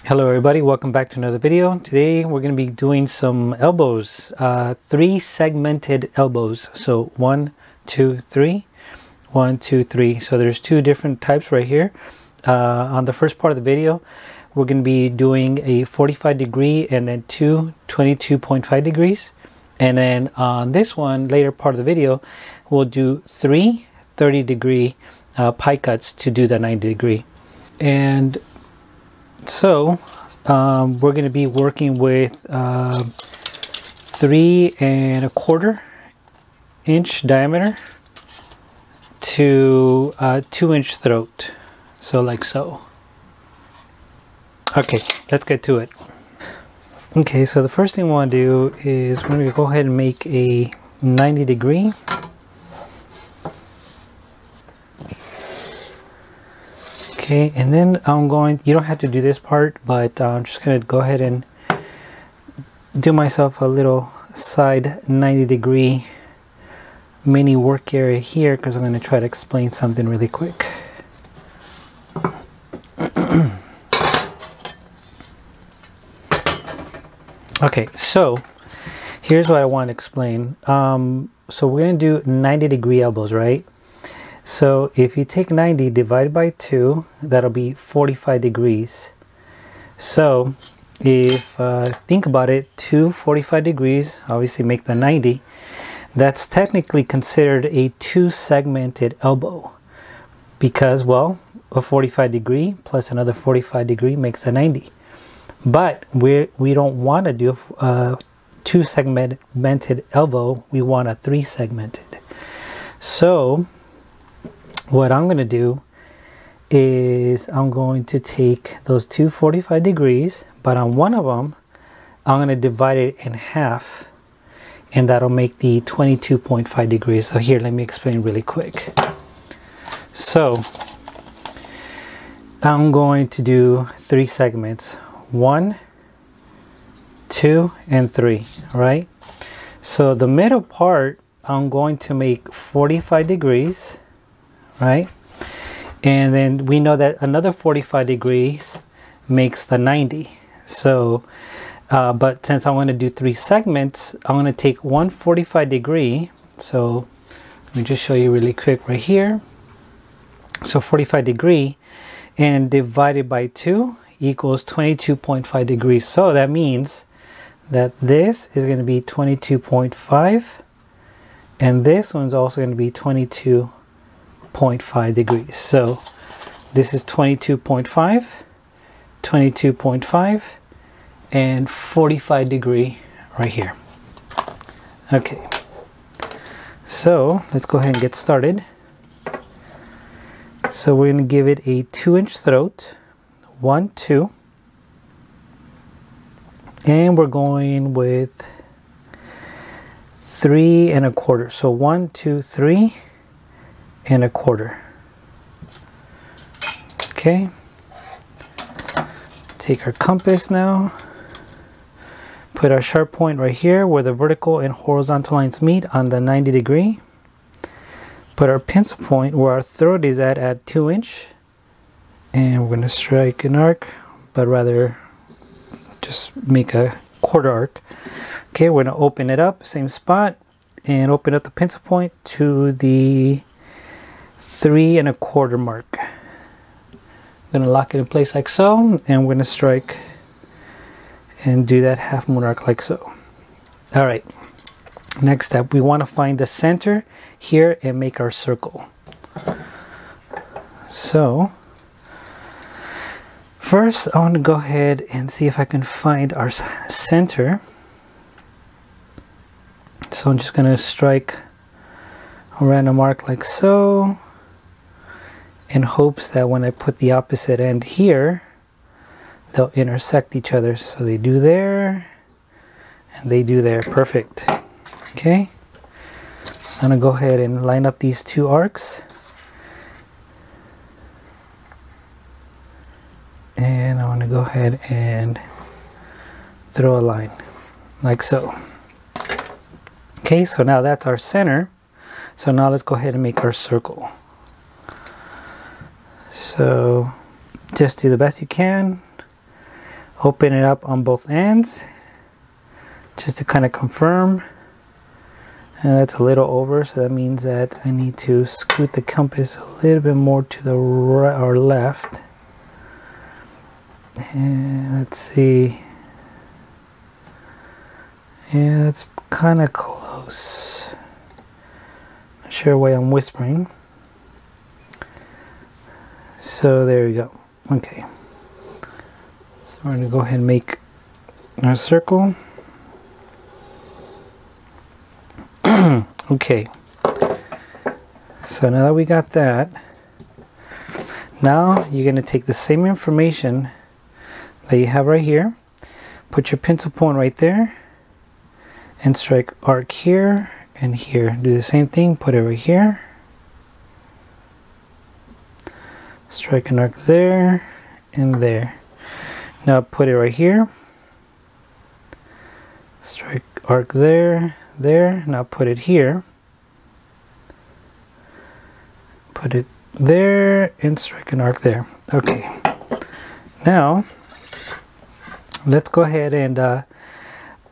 Hello everybody, welcome back to another video. Today we're going to be doing some elbows, 3 segmented elbows. So 1, 2, 3, 1, 2, 3. So there's 2 different types right here. On the first part of the video, we're going to be doing a 45 degree and then 2 22.5 degrees. And then on this one, later part of the video, we'll do 3 30 degree pie cuts to do the 90 degree. And so we're going to be working with 3 1/4 inch diameter to 2 inch throat. So like so. Okay, let's get to it. Okay, so the first thing we want to do is we're going to go ahead and make a 90 degree. Okay, and then you don't have to do this part, but I'm just going to go ahead and do myself a little side 90 degree mini work area here because I'm going to try to explain something really quick. Okay, so here's what I want to explain. So we're going to do 90 degree elbows, right? So if you take 90 divided by 2, that'll be 45 degrees. So if think about it, 2 45 degrees obviously make the 90. That's technically considered a 2 segmented elbow because, well, a 45 degree plus another 45 degree makes a 90. But we don't want to do a 2 segmented elbow. We want a 3 segmented. So what I'm going to do is I'm going to take those 2 45 degrees, but on one of them I'm going to divide it in half, and that'll make the 22.5 degrees. So here, let me explain really quick. So I'm going to do 3 segments, 1, 2, and 3, right? So the middle part I'm going to make 45 degrees, right? And then we know that another 45 degrees makes the 90. So but since I want to do 3 segments, I'm going to take one 45 degree. So let me just show you really quick right here. So 45 degree and divided by 2 equals 22.5 degrees. So that means that this is going to be 22.5 and this one's also going to be 22.5 degrees. So this is 22.5, 22.5, and 45 degree right here. Okay, so let's go ahead and get started. So we're going to give it a 2 inch throat, 1, 2, and we're going with 3 1/4. So 1, 2, 3 1/4. Okay, take our compass now, put our sharp point right here where the vertical and horizontal lines meet on the 90 degree. Put our pencil point where our throat is at 2 inch, and we're going to strike an arc, but rather just make a quarter arc. Okay, we're going to open it up, same spot, and open up the pencil point to the 3 1/4 mark. I'm going to lock it in place like so, and we're going to strike and do that half moon arc like so. All right, next step, we want to find the center here and make our circle. So first I want to go ahead and see if I can find our center. So I'm just going to strike a random arc like so, in hopes that when I put the opposite end here, they'll intersect each other. So they do there, and they do there. Perfect. Okay, I'm going to go ahead and line up these 2 arcs. And I want to go ahead and throw a line like so. Okay, so now that's our center. So now let's go ahead and make our circle. So just do the best you can. Open it up on both ends just to kind of confirm. And that's a little over, so that means that I need to scoot the compass a little bit more to the right or left. And let's see. Yeah, it's kind of close. Not sure why I'm whispering. So there we go. Okay. So we're going to go ahead and make our circle. Okay, so now that we got that, now you're going to take the same information that you have right here, put your pencil point right there, and strike arc here and here. Do the same thing, put it right here, strike an arc there and there. Now put it right here, strike arc there, there. Now put it here, put it there, and strike an arc there. Okay, now let's go ahead and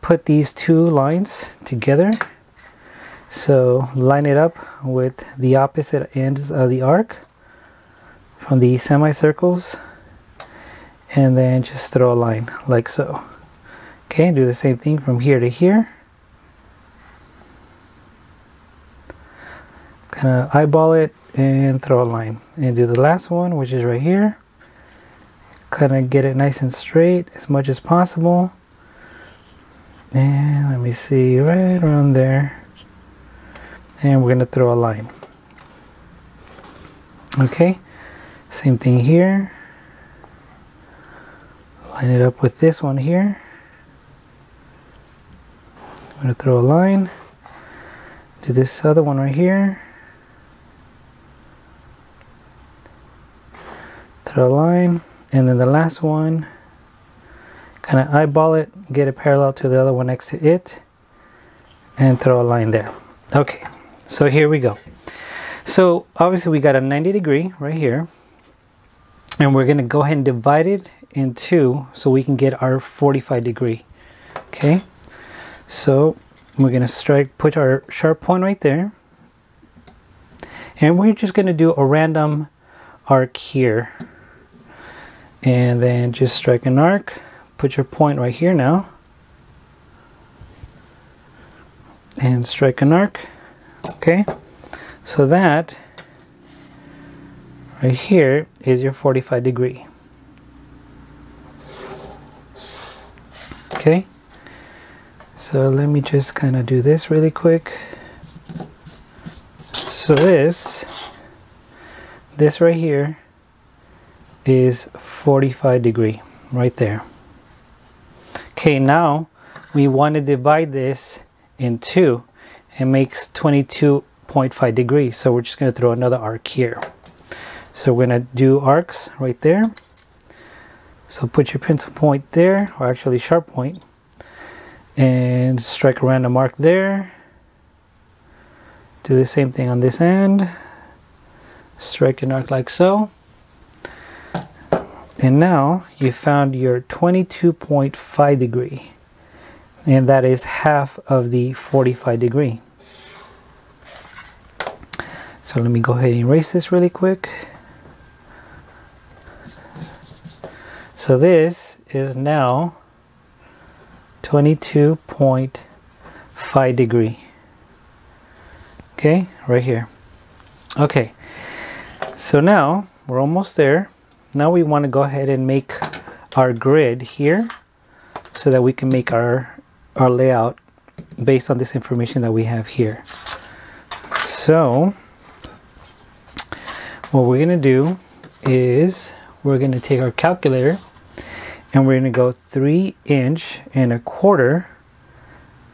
put these two lines together. So line it up with the opposite ends of the arc from the semicircles, and then just throw a line like so. Okay, do the same thing from here to here. Kind of eyeball it and throw a line, and do the last one, which is right here. Kind of get it nice and straight as much as possible, and let me see, right around there, and we're going to throw a line. Okay, same thing here, line it up with this one here. I'm going to throw a line, do this other one right here, throw a line, and then the last one, kind of eyeball it, get it parallel to the other one next to it, and throw a line there. Okay, so here we go. So obviously we got a 90 degree right here, and we're going to go ahead and divide it in two so we can get our 45 degree. Okay, so we're going to put our sharp point right there, and we're just going to do a random arc here. And then just strike an arc, put your point right here now, and strike an arc. Okay, so that right here is your 45 degree. Okay, so let me just kind of do this really quick. So this right here is 45 degree right there. Okay, now we want to divide this in two. It makes 22.5 degrees, so we're just going to throw another arc here. So we're going to do arcs right there. So put your pencil point there, or actually sharp point, and strike a random arc there. Do the same thing on this end, strike an arc like so. And now you found your 22.5 degree, and that is half of the 45 degree. So let me go ahead and erase this really quick. So this is now 22.5 degree. Okay, right here. Okay, so now we're almost there. Now we want to go ahead and make our grid here so that we can make our layout based on this information that we have here. So what we're going to do is we're going to take our calculator and we're going to go 3 1/4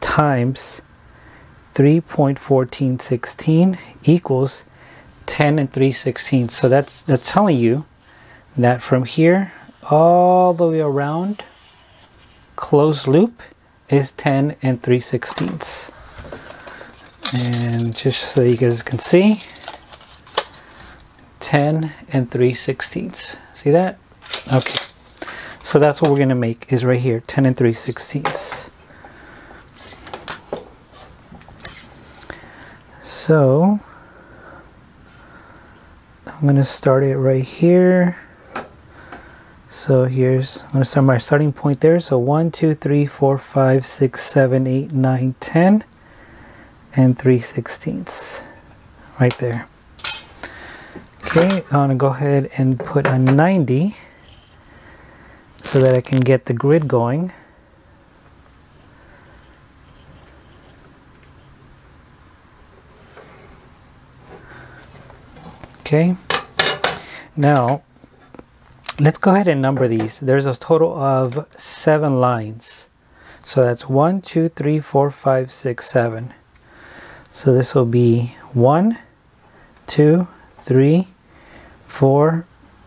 times 3.1416 equals 10 3/16. So that's telling you that from here all the way around, closed loop is 10 3/16. And just so you guys can see, 10 3/16. See that? Okay. So that's what we're going to make, is right here, 10 3/16. So I'm going to start it right here. So I'm going to start my starting point there. So 1, 2, 3, 4, 5, 6, 7, 8, 9, 10, and 3/16 right there. Okay, I'm going to go ahead and put a 90 so that I can get the grid going. Okay, now let's go ahead and number these. There's a total of 7 lines. So that's 1, 2, 3, 4, 5, 6, 7. So this will be 1, 2, 3, 4,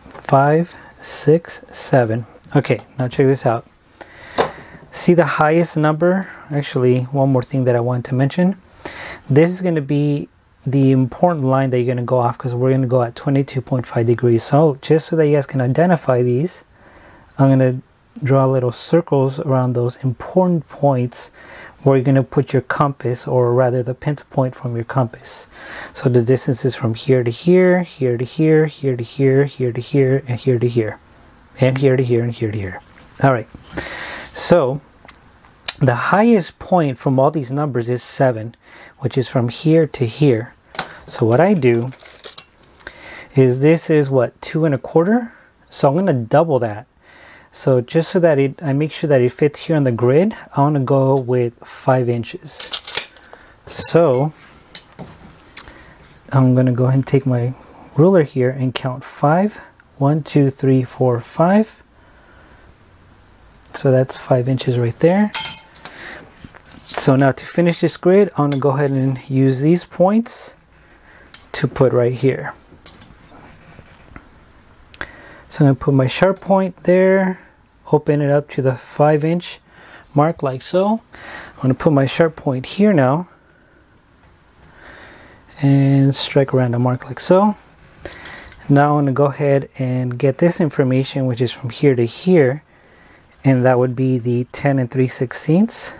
5, 6, 7. Okay, now check this out. See the highest number? Actually, one more thing that I want to mention. This is going to be the important line that you're going to go off, because we're going to go at 22.5 degrees. So just so that you guys can identify these, I'm going to draw little circles around those important points where you're going to put your compass, or rather the pinch point from your compass. So the distance is from here to here, here to here, here to here, here to here, and here to here, and here to here, and here to here. All right, so the highest point from all these numbers is 7, which is from here to here. So what I do is, this is what, 2 1/4. So I'm going to double that. So just so that I make sure that it fits here on the grid, I want to go with 5 inches. So I'm going to go ahead and take my ruler here and count 5. 1, 2, 3, 4, 5. So that's 5 inches right there. So now to finish this grid, I'm going to go ahead and use these points to put right here. So I'm going to put my sharp point there, open it up to the 5-inch mark like so. I'm going to put my sharp point here now and strike around the mark like so. Now I'm going to go ahead and get this information, which is from here to here, and that would be the 10 3/16.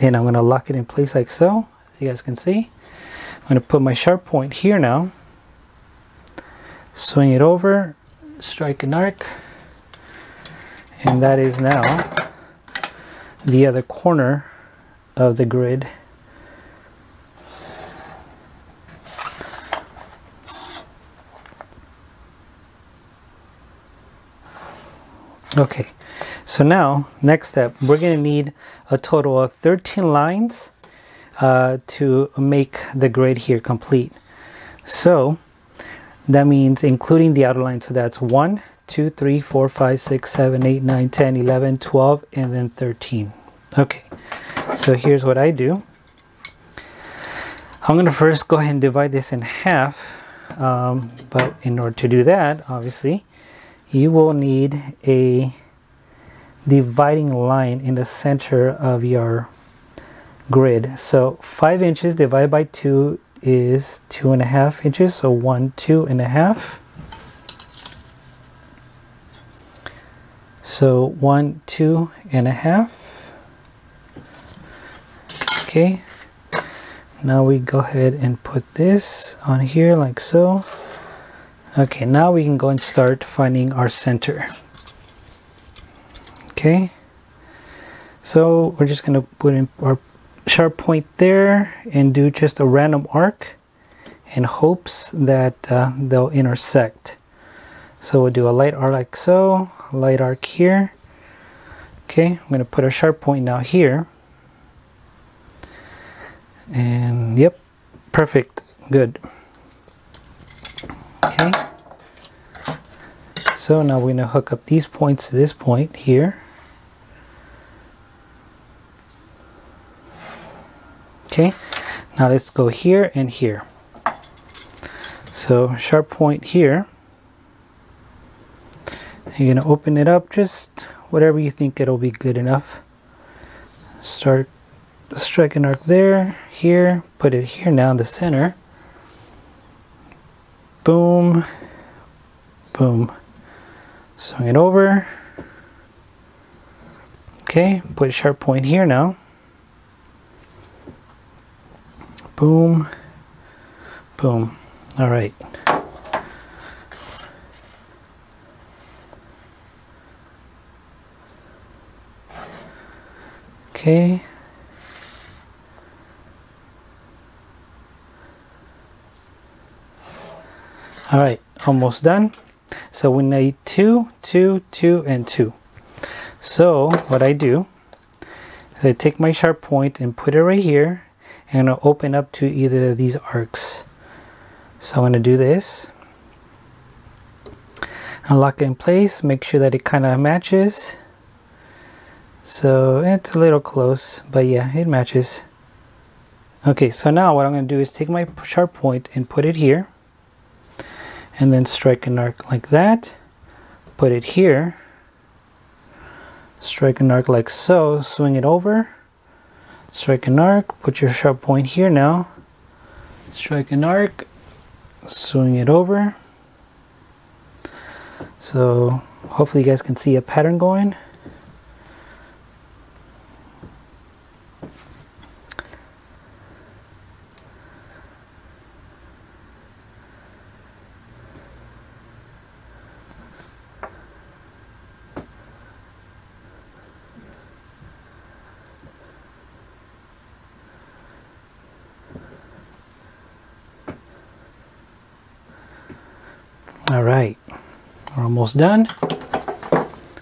And I'm going to lock it in place like so, as you guys can see. I'm going to put my sharp point here now, swing it over, strike an arc, and that is now the other corner of the grid. Okay, so now next step, we're going to need a total of 13 lines to make the grid here complete. So that means including the outer line. So that's 1, 2, 3, 4, 5, 6, 7, 8, 9, 10, 11, 12, and then 13. Okay, so here's what I do. I'm going to first go ahead and divide this in half, but in order to do that, obviously, you will need a dividing line in the center of your grid. So 5 inches divided by 2 is 2.5 inches. So 1, 2.5. So 1, 2.5. Okay. Now we go ahead and put this on here like so. Okay, now we can go and start finding our center. Okay, so we're just going to put in our sharp point there and do just a random arc in hopes that they'll intersect. So we'll do a light arc like so, a light arc here. Okay, I'm going to put a sharp point now here. And yep, perfect, good. Okay, so now we're going to hook up these points to this point here. Okay, now let's go here and here. So sharp point here. You're going to open it up, just whatever you think it'll be good enough. Start, strike an arc there, here, put it here now in the center. Boom, boom. Swing it over. Okay, put a sharp point here now. Boom, boom. All right. Okay. All right, almost done. So we need 2, 2, 2, and 2. So what I do is I take my sharp point and put it right here, and I'll open up to either of these arcs. So I'm going to do this. I'll lock it in place, make sure that it kind of matches. So it's a little close, but yeah, it matches. Okay, so now what I'm going to do is take my sharp point and put it here. And then strike an arc like that, put it here, strike an arc like so, swing it over, strike an arc, put your sharp point here now, strike an arc, swing it over. So hopefully you guys can see a pattern going. All right, we're almost done.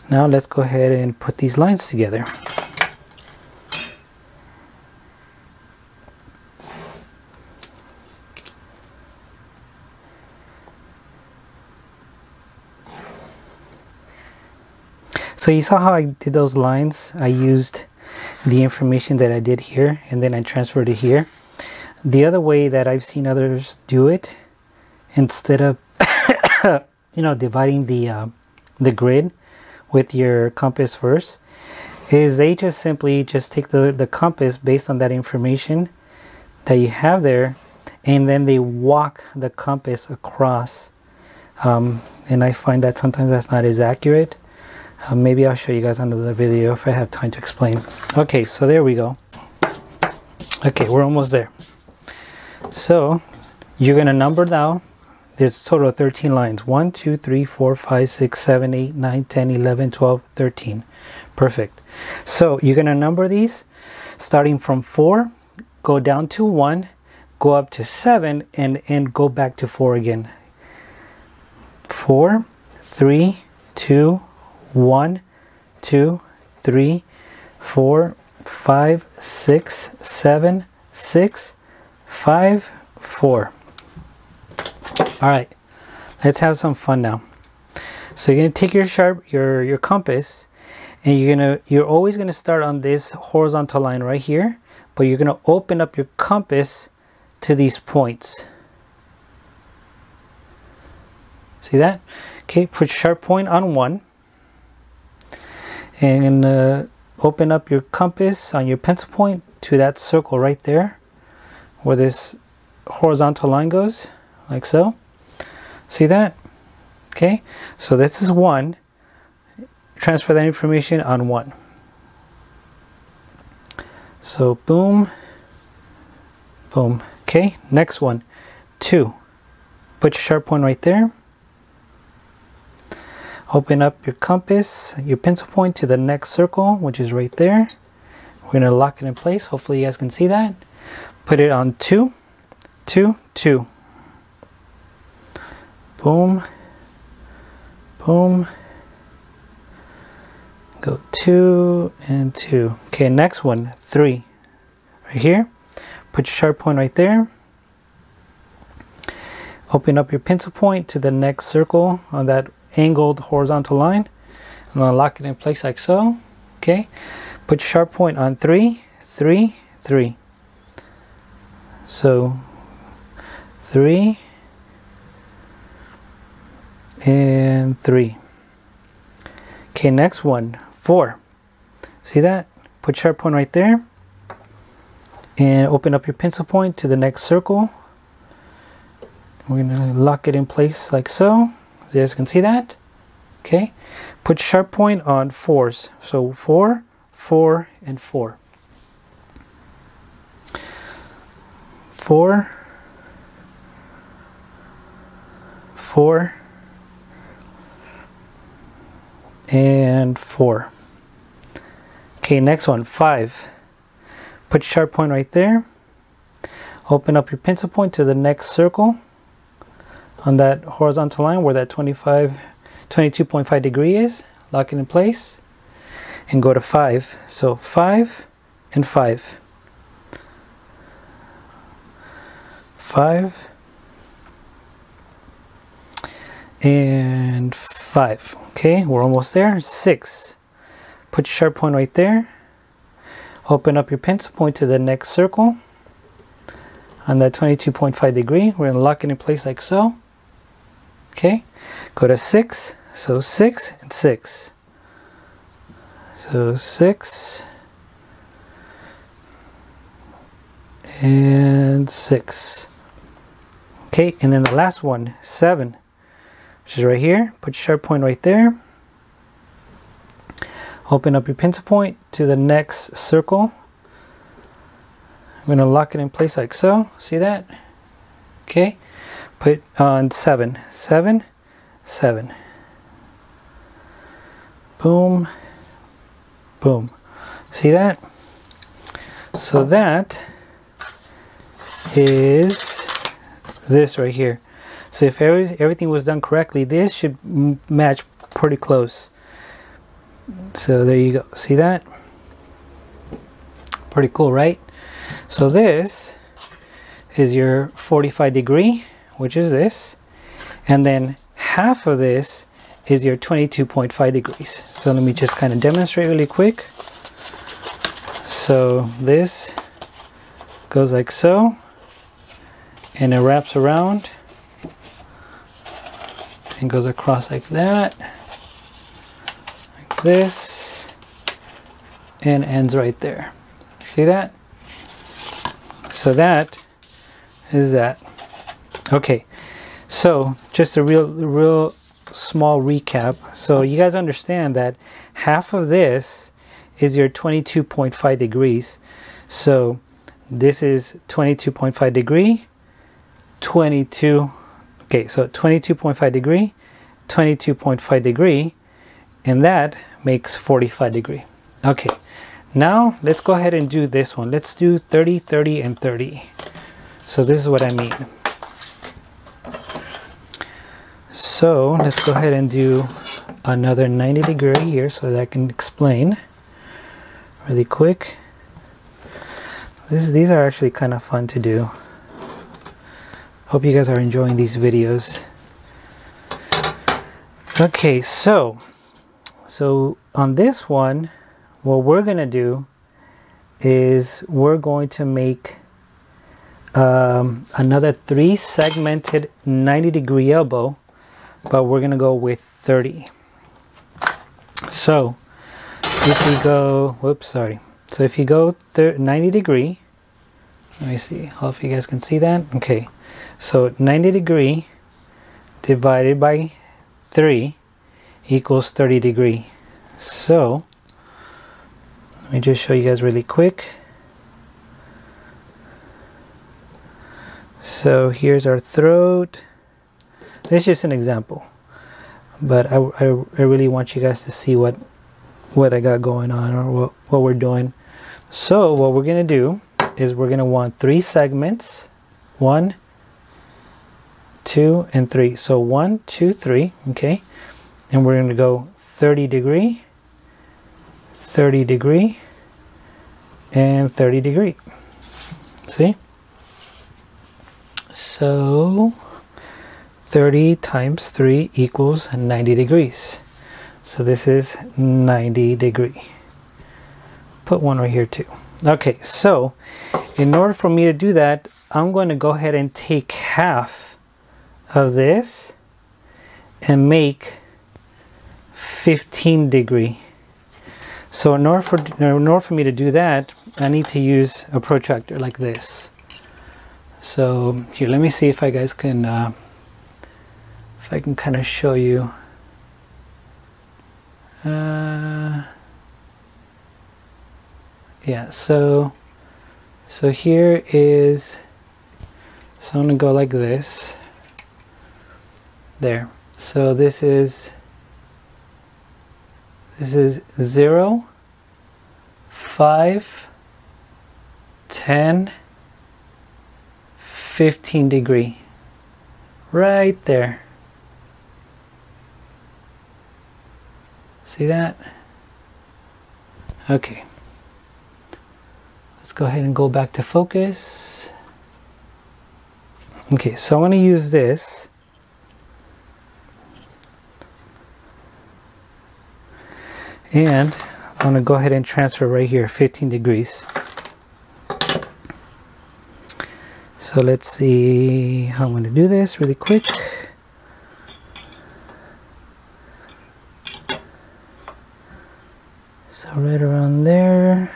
Now let's go ahead and put these lines together. So you saw how I did those lines. I used the information that I did here and then I transferred it here. The other way that I've seen others do it, instead of you know, dividing the grid with your compass first, is they just simply just take the compass based on that information that you have there, and then they walk the compass across, and I find that sometimes that's not as accurate. Maybe I'll show you guys another video if I have time to explain. Okay, so there we go. Okay, we're almost there. So you're gonna number now. There's a total of 13 lines. 1, 2, 3, 4, 5, 6, 7, 8, 9, 10, 11, 12, 13. Perfect. So you're going to number these starting from 4, go down to 1, go up to 7, and go back to 4 again. 4, 3, 2, 1, 2, 3, 4, 5, 6, 7, 6, 5, 4. All right, let's have some fun now. So you're gonna take your compass, and you're always gonna start on this horizontal line right here, but you're gonna open up your compass to these points. See that? Okay, put your sharp point on 1, and open up your compass on your pencil point to that circle right there, where this horizontal line goes, like so. See that? Okay, so this is 1. Transfer that information on 1. So boom, boom. Okay, next one, 2. Put your sharp point right there. Open up your compass, your pencil point to the next circle, which is right there. We're gonna lock it in place. Hopefully you guys can see that. Put it on 2, 2, 2. Boom, boom, go 2 and 2. Okay, next one, 3. Right here, put your sharp point right there. Open up your pencil point to the next circle on that angled horizontal line. I'm gonna lock it in place like so. Okay, put your sharp point on 3, 3, 3. So 3 and 3. Okay, next one, 4. See that? Put sharp point right there, and open up your pencil point to the next circle. We're gonna lock it in place like so. You guys can see that. Okay, put sharp point on 4s. So 4, 4, and 4. 4, 4, and 4. Okay, next one, 5. Put sharp point right there. Open up your pencil point to the next circle on that horizontal line where that 22.5 degree is. Lock it in place and go to 5. So 5 and 5. 5 and 5. Okay, we're almost there. 6. Put your sharp point right there. Open up your pencil point to the next circle on that 22.5 degree. We're going to lock it in place like so. Okay, go to 6. So 6 and 6. So 6 and 6. Okay, and then the last one, 7, which is right here. Put your sharp point right there. Open up your pencil point to the next circle. I'm going to lock it in place like so. See that? Okay. Put on 7. 7, 7. Boom. Boom. See that? So that is this right here. So if everything was done correctly, this should match pretty close. So there you go. See that? Pretty cool, right? So this is your 45 degree, which is this. And then half of this is your 22.5 degrees. So let me just kind of demonstrate really quick. So this goes like so. And it wraps around. And goes across like that. This and ends right there. See that? So that is that. Okay, so just a real small recap. So you guys understand that half of this is your 22.5 degrees. So this is 22.5 degree, 22. Okay, so 22.5 degree, 22.5 degree, and that makes 45 degree. Okay, now let's go ahead and do this one. Let's do 30, 30, and 30. So this is what I mean. So let's go ahead and do another 90 degree here so that I can explain really quick. These are actually kind of fun to do. Hope you guys are enjoying these videos. Okay, so on this one, what we're gonna do is we're going to make another 3 segmented 90 degree elbow, but we're gonna go with 30. So if we go, whoops, sorry. So if you go 90 degree, let me see, hope you guys can see that. Okay, so 90 degree divided by 3 equals 30 degree. So let me just show you guys really quick. So here's our throat. This is just an example, but I really want you guys to see what I got going on, or what we're doing. So what we're gonna do is we're gonna want 3 segments, 1, 2, and 3. So 1, 2, 3. Okay, and we're gonna go 30 degree, 30 degree, and 30 degree. See? So 30 times 3 equals 90 degrees. So this is 90 degree. Put one right here too. Okay, so in order for me to do that, I'm going to go ahead and take half of this and make 15 degree. So in order for me to do that, I need to use a protractor like this. So here, let me see if I guys can if I can kind of show you. Yeah, so here is, so I'm gonna go like this. There. So this is 0, 5, 10, 15 degree. Right there. See that? Okay. Let's go ahead and go back to focus. Okay, so I'm going to use this. And I'm going to go ahead and transfer right here, 15 degrees. So let's see how I'm going to do this really quick. So right around there.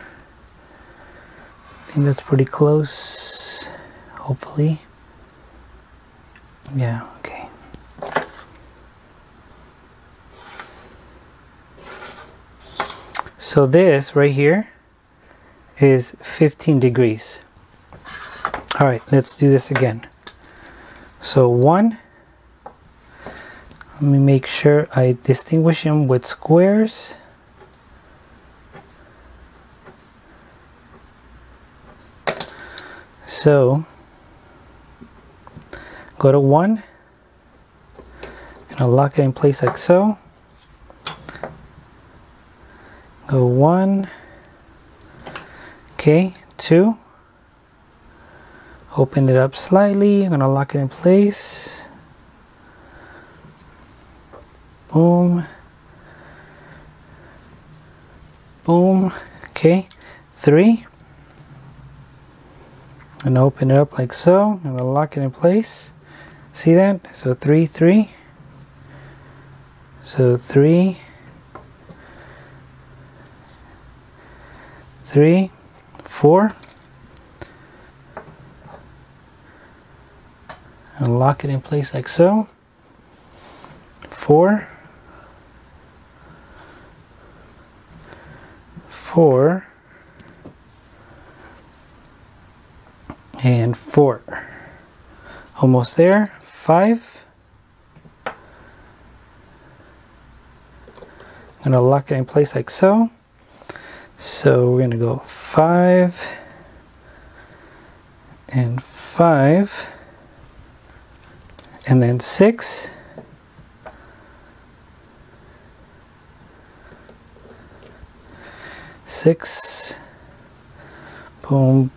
I think that's pretty close, hopefully. Yeah, okay. So this right here is 15 degrees. All right, let's do this again. So 1, let me make sure I distinguish them with squares. So go to 1 and I'll lock it in place like so. Go 1, okay, 2, open it up slightly, I'm gonna lock it in place. Boom, boom, okay, 3. And open it up like so, and I'll lock it in place. See that? So 3, 3. So 3, 3, 4. And lock it in place like so. 4, 4. And 4. Almost there. 5. I'm going to lock it in place like so. So we're going to go 5 and 5 and then 6. 6. Boom,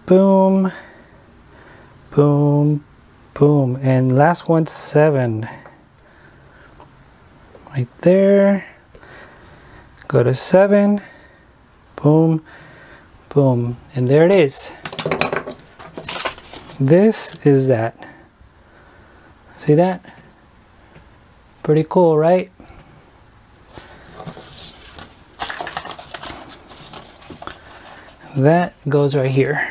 boom, boom, boom, and last one 7. Right there. Go to 7. Boom, boom, and there it is. This is that. See that? Pretty cool, right? That goes right here.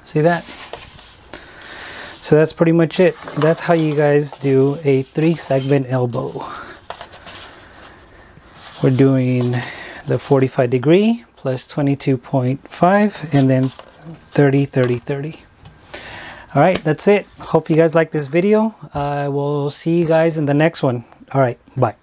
See that? So that's pretty much it. That's how you guys do a 3-segment elbow. We're doing the 45 degree plus 22.5 and then 30, 30, 30. All right, that's it. Hope you guys like this video. I will see you guys in the next one. All right, bye.